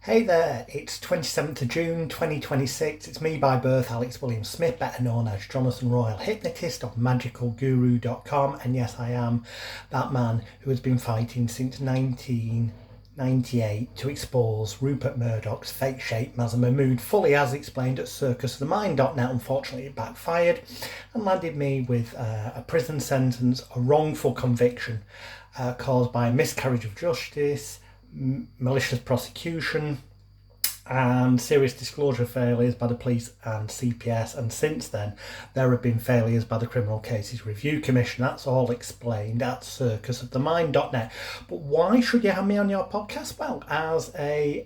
Hey there, it's 27th of June 2026. It's me by birth, Alex William Smith, better known as Jonathan Royle Hypnotist of magicalguru.com. And yes, I am that man who has been fighting since 1998 to expose Rupert Murdoch's fake Sheikh Mahhmood, fully as explained at circusofthemind.net. Unfortunately, it backfired and landed me with a prison sentence, a wrongful conviction caused by miscarriage of justice, malicious prosecution and serious disclosure failures by the police and CPS, and since then there have been failures by the Criminal Cases Review Commission. That's all explained at circusofthemind.net. But why should you have me on your podcast? Well, as a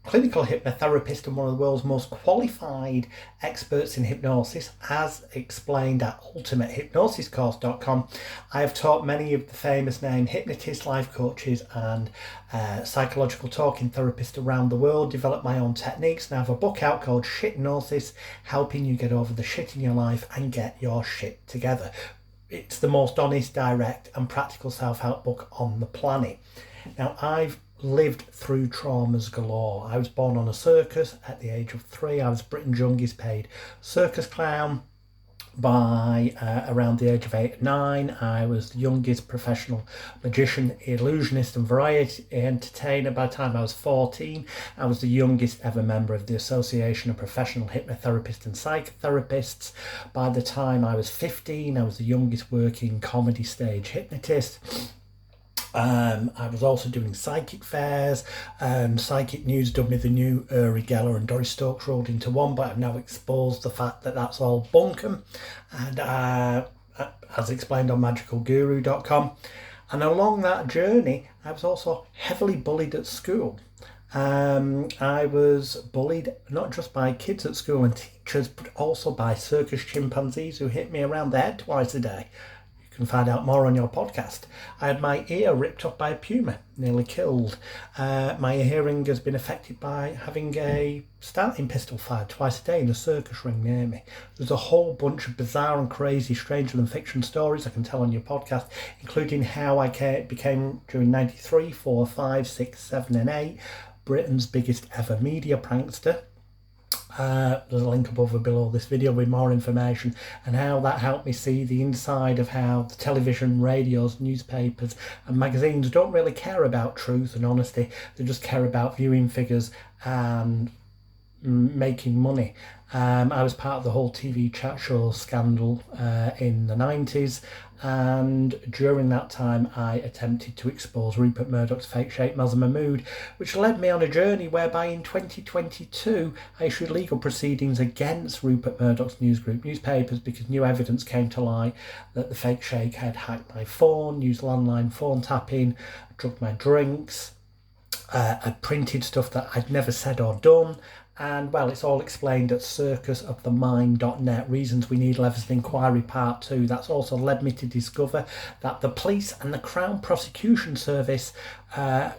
clinical hypnotherapist and one of the world's most qualified experts in hypnosis, as explained at ultimatehypnosiscourse.com, I have taught many of the famous name hypnotists, life coaches and psychological talking therapists around the world, developed my own techniques, and I have a book out called SHITNOSIS, helping you get over the shit in your life and get your shit together. It's the most honest, direct and practical self-help book on the planet. Now, I've lived through traumas galore. I was born on a circus at the age of 3. I was Britain's youngest paid circus clown. By around the age of 8 or 9, I was the youngest professional magician, illusionist and variety entertainer. By the time I was 14, I was the youngest ever member of the Association of Professional Hypnotherapists and Psychotherapists. By the time I was 15, I was the youngest working comedy stage hypnotist. I was also doing psychic fairs, and Psychic News dubbed me the new Uri Geller, and Doris Stokes rolled into one, but I've now exposed the fact that that's all bunkum, and as explained on magicalguru.com. And along that journey, I was also heavily bullied at school. I was bullied not just by kids at school and teachers, but also by circus chimpanzees who hit me around the head twice a day. You can find out more on your podcast. I had my ear ripped off by a puma, nearly killed. My hearing has been affected by having a starting pistol fired twice a day in a circus ring near me. There's a whole bunch of bizarre and crazy, stranger than fiction stories I can tell on your podcast, including how I became, during 93, 4, 5, 6, 7 and 8, Britain's biggest ever media prankster. There's a link above or below this video with more information, and how that helped me see the inside of how the television, radios, newspapers and magazines don't really care about truth and honesty. They just care about viewing figures and making money. I was part of the whole TV chat show scandal in the 90s, and during that time I attempted to expose Rupert Murdoch's fake Sheikh Mahhmood, which led me on a journey whereby in 2022 I issued legal proceedings against Rupert Murdoch's newspapers because new evidence came to light that the fake Sheikh had hacked my phone, used landline phone tapping, drugged my drinks, I printed stuff that I'd never said or done. And well, it's all explained at circusofthemind.net. Reasons we need Leve's inquiry part 2. That's also led me to discover that the police and the Crown Prosecution Service had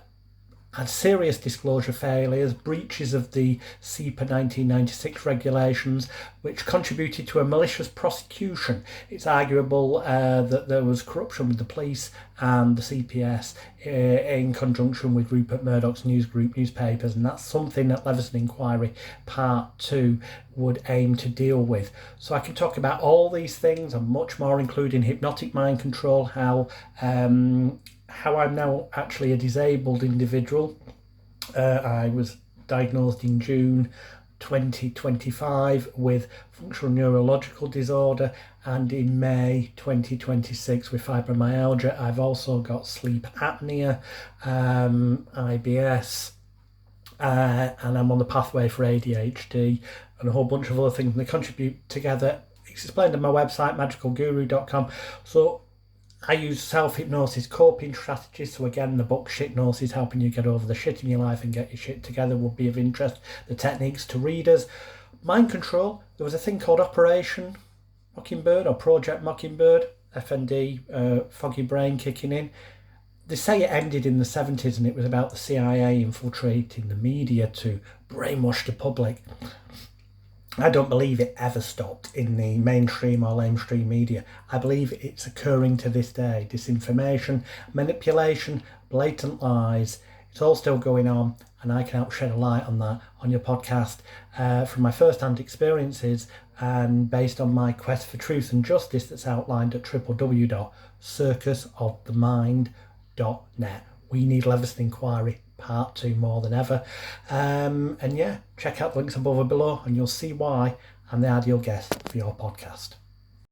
serious disclosure failures, breaches of the CEPA 1996 regulations, which contributed to a malicious prosecution. It's arguable that there was corruption with the police and the CPS in conjunction with Rupert Murdoch's newspapers, and that's something that Leve's inquiry part 2 would aim to deal with. So I can talk about all these things and much more, including hypnotic mind control, how I'm now actually a disabled individual. I was diagnosed in June 2025 with functional neurological disorder, and in May 2026 with fibromyalgia. I've also got sleep apnea, IBS, and I'm on the pathway for ADHD and a whole bunch of other things, and they contribute together. It's explained on my website, magicalguru.com. So I use self-hypnosis coping strategies. So again, the book SHITNOSIS, helping you get over the shit in your life and get your shit together, would be of interest. The techniques to readers. Mind control. There was a thing called Operation Mockingbird or Project Mockingbird, FND, foggy brain kicking in. They say it ended in the 70s and it was about the CIA infiltrating the media to brainwash the public. I don't believe it ever stopped in the mainstream or lamestream media. I believe it's occurring to this day. Disinformation, manipulation, blatant lies. It's all still going on, and I can help shed a light on that on your podcast from my first-hand experiences and based on my quest for truth and justice that's outlined at www.circusofthemind.net. We need Leveson Inquiry Part 2 more than ever. And yeah, check out the links above or below and you'll see why I'm the ideal guest for your podcast.